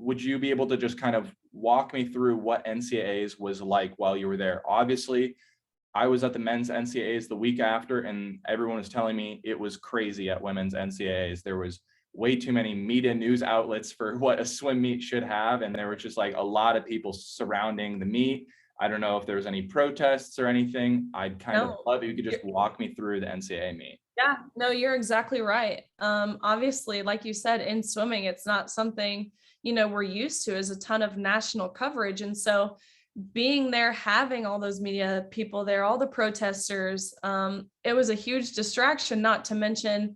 would you be able to just kind of walk me through what NCAAs was like while you were there? Obviously, I was at the men's NCAAs the week after, and everyone was telling me it was crazy at women's NCAAs. There was way too many media news outlets for what a swim meet should have, and there were just like a lot of people surrounding the meet. I don't know if there was any protests or anything. I'd kind of No, love if you could just walk me through the NCAA meet. yeah, no, you're exactly right. Obviously, like you said, in swimming, it's not something, we're used to as a ton of national coverage. And so being there, having all those media people there, all the protesters, it was a huge distraction, not to mention,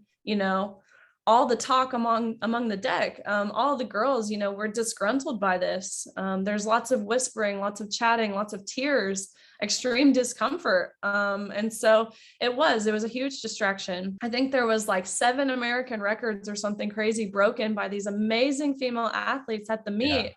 all the talk among the deck. All the girls, were disgruntled by this. There's lots of whispering, lots of chatting, lots of tears, extreme discomfort. And so it was a huge distraction. I think there was like 7 American records or something crazy broken by these amazing female athletes at the Yeah.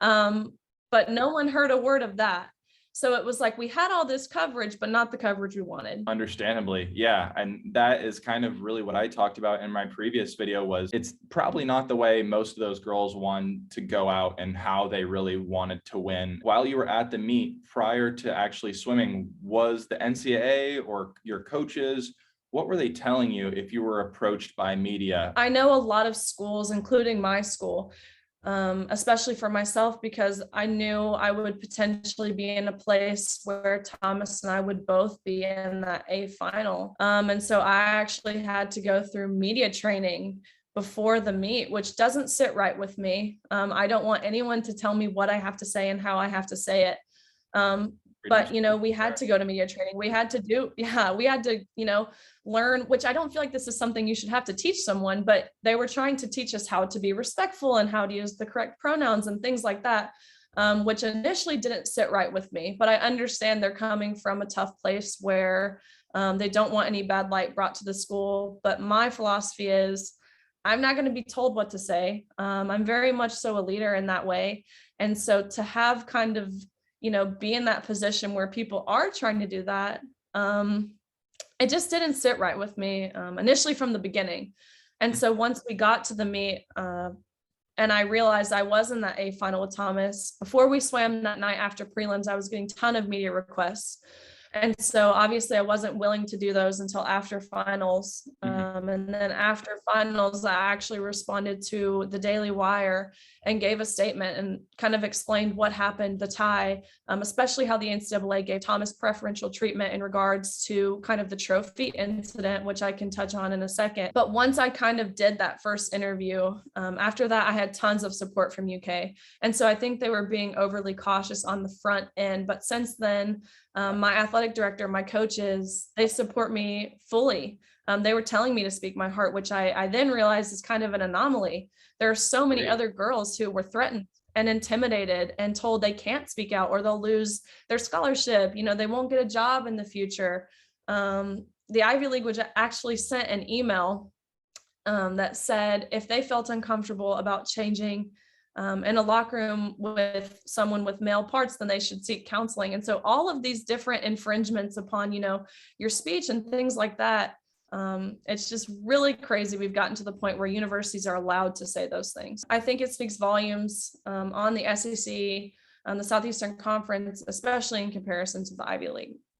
meet. But no one heard a word of that. So it was like we had all this coverage, but not the coverage we wanted. Understandably, yeah. And that is kind of really what I talked about in my previous video was it's probably not the way most of those girls want to go out and how they really wanted to win. While you were at the meet prior to actually swimming, was the NCAA or your coaches, what were they telling you if you were approached by media? I know a lot of schools, including my school, especially for myself, because I knew I would potentially be in a place where Thomas and I would both be in that A final. And so I actually had to go through media training before the meet, which doesn't sit right with me. I don't want anyone to tell me what I have to say and how I have to say it. But we had to go to media training. We had to learn, which I don't feel like this is something you should have to teach someone, but they were trying to teach us how to be respectful and how to use the correct pronouns and things like that, which initially didn't sit right with me. But I understand they're coming from a tough place where they don't want any bad light brought to the school. But my philosophy is I'm not going to be told what to say. I'm very much so a leader in that way. And so to have kind of, be in that position where people are trying to do that, it just didn't sit right with me initially from the beginning. And so once we got to the meet, and I realized I was in that A final with Thomas, before we swam that night after prelims, I was getting a ton of media requests. And so obviously I wasn't willing to do those until after finals. And then after finals, I actually responded to the Daily Wire and gave a statement and kind of explained what happened, the tie, especially how the NCAA gave Thomas preferential treatment in regards to kind of the trophy incident, which I can touch on in a second. But once I kind of did that first interview, after that, I had tons of support from UK. And so I think they were being overly cautious on the front end. But since then, my athletic director, my coaches, they support me fully. They were telling me to speak my heart, which I then realized is kind of an anomaly. There are so many other girls who were threatened and intimidated and told they can't speak out or they'll lose their scholarship. They won't get a job in the future. The Ivy League would actually sent an email that said if they felt uncomfortable about changing in a locker room with someone with male parts, then they should seek counseling. And so all of these different infringements upon, your speech and things like that, it's just really crazy. We've gotten to the point where universities are allowed to say those things. I think it speaks volumes on the SEC, on the Southeastern Conference, especially in comparison to the Ivy League.